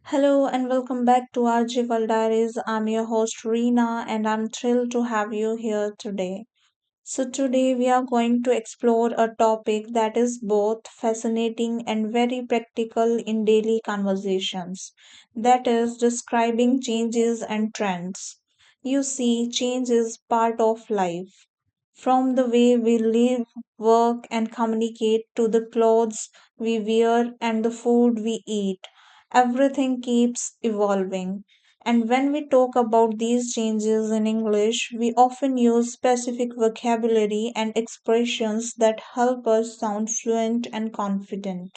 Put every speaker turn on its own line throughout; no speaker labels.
Hello and welcome back to our World Diaries. I'm your host Reena and I'm thrilled to have you here today. So, today we are going to explore a topic that is both fascinating and very practical in daily conversations. That is describing changes and trends. You see, change is part of life. From the way we live, work, and communicate to the clothes we wear and the food we eat, everything keeps evolving. And when we talk about these changes in English, we often use specific vocabulary and expressions that help us sound fluent and confident.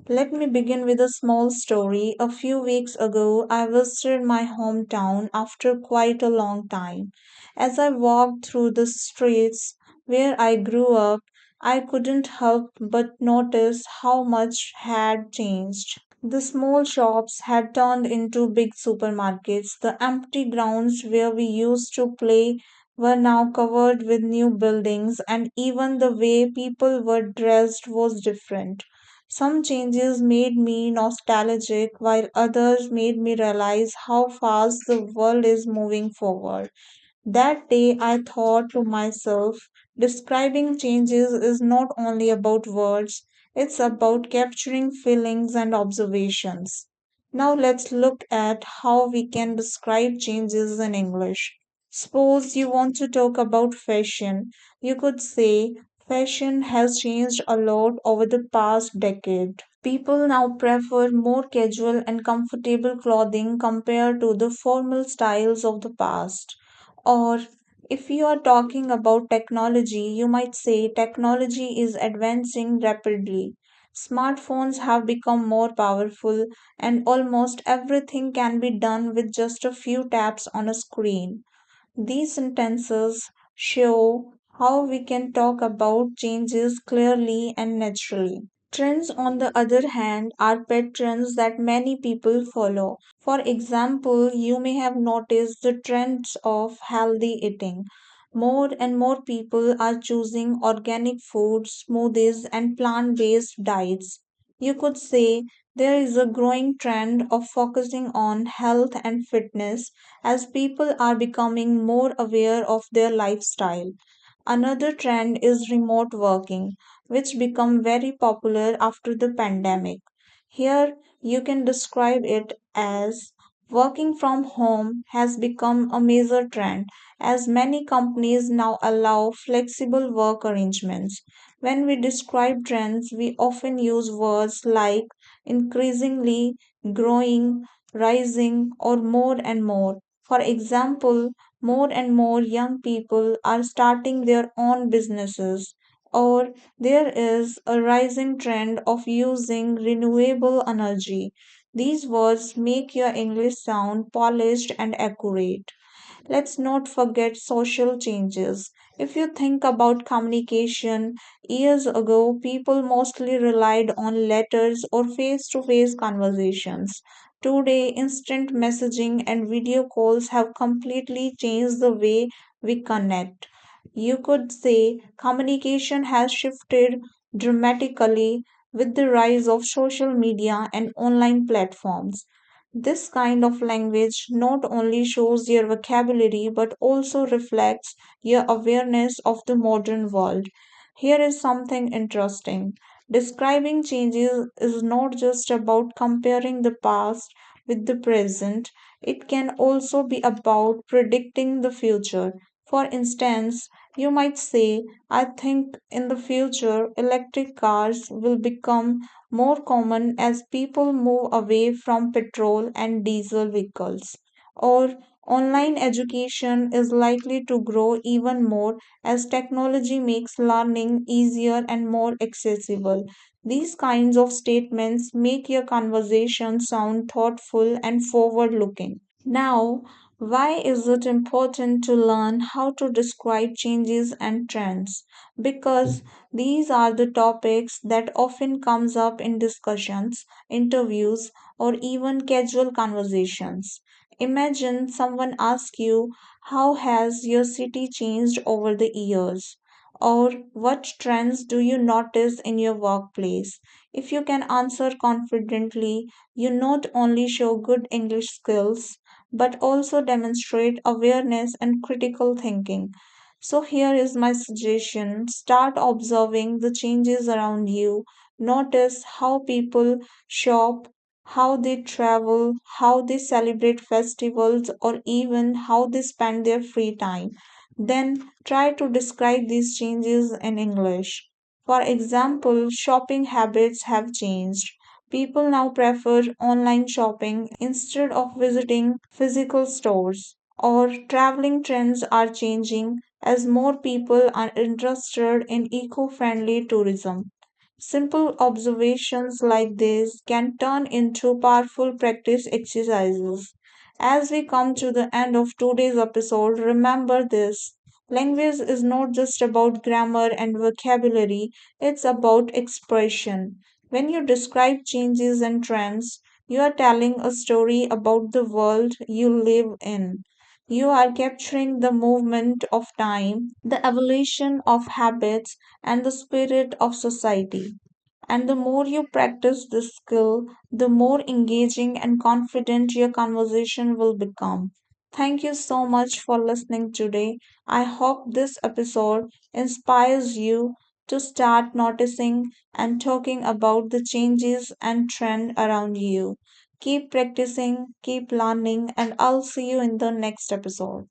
Let me begin with a small story. A few weeks ago, I visited my hometown after quite a long time. As I walked through the streets where I grew up, I couldn't help but notice how much had changed. The small shops had turned into big supermarkets. The empty grounds where we used to play were now covered with new buildings, and even the way people were dressed was different. Some changes made me nostalgic, while others made me realize how fast the world is moving forward. That day, I thought to myself, describing changes is not only about words, it's about capturing feelings and observations. Now, let's look at how we can describe changes in English. Suppose you want to talk about fashion, you could say, fashion has changed a lot over the past decade. People now prefer more casual and comfortable clothing compared to the formal styles of the past. Or if you are talking about technology, you might say technology is advancing rapidly. Smartphones have become more powerful, and almost everything can be done with just a few taps on a screen. These sentences show how we can talk about changes clearly and naturally. Trends, on the other hand, are patterns that many people follow. For example, you may have noticed the trends of healthy eating. More and more people are choosing organic food, smoothies, and plant based diets. You could say there is a growing trend of focusing on health and fitness as people are becoming more aware of their lifestyle. Another trend is remote working, which became very popular after the pandemic. Here, you can describe it as working from home has become a major trend as many companies now allow flexible work arrangements. When we describe trends, we often use words like increasingly, growing, rising, or more and more. For example, more and more young people are starting their own businesses, or there is a rising trend of using renewable energy. These words make your English sound polished and accurate. Let's not forget social changes. If you think about communication, years ago people mostly relied on letters or face to face conversations. Today, instant messaging and video calls have completely changed the way we connect. You could say communication has shifted dramatically with the rise of social media and online platforms. This kind of language not only shows your vocabulary but also reflects your awareness of the modern world. Here is something interesting. Describing changes is not just about comparing the past with the present, it can also be about predicting the future. For instance, you might say, I think in the future electric cars will become more common as people move away from petrol and diesel vehicles. Or online education is likely to grow even more as technology makes learning easier and more accessible. These kinds of statements make your conversation sound thoughtful and forward looking. Now, why is it important to learn how to describe changes and trends? Because these are the topics that often comes up in discussions, interviews, or even casual conversations. Imagine someone asks you, how has your city changed over the years? Or what trends do you notice in your workplace? If you can answer confidently, you not only show good English skills but also demonstrate awareness and critical thinking. So, here is my suggestion: start observing the changes around you. Notice how people shop, how they travel, how they celebrate festivals, or even how they spend their free time. Then try to describe these changes in English. For example, shopping habits have changed. People now prefer online shopping instead of visiting physical stores. Or traveling trends are changing as more people are interested in eco friendly tourism. Simple observations like this can turn into powerful practice exercises. As we come to the end of today's episode, remember this: language is not just about grammar and vocabulary, it's about expression. When you describe changes and trends, you are telling a story about the world you live in. You are capturing the movement of time, the evolution of habits, and the spirit of society. And the more you practice this skill, the more engaging and confident your conversation will become. Thank you so much for listening today. I hope this episode inspires you to start noticing and talking about the changes and trend around you. Keep practicing, keep learning, and I'll see you in the next episode.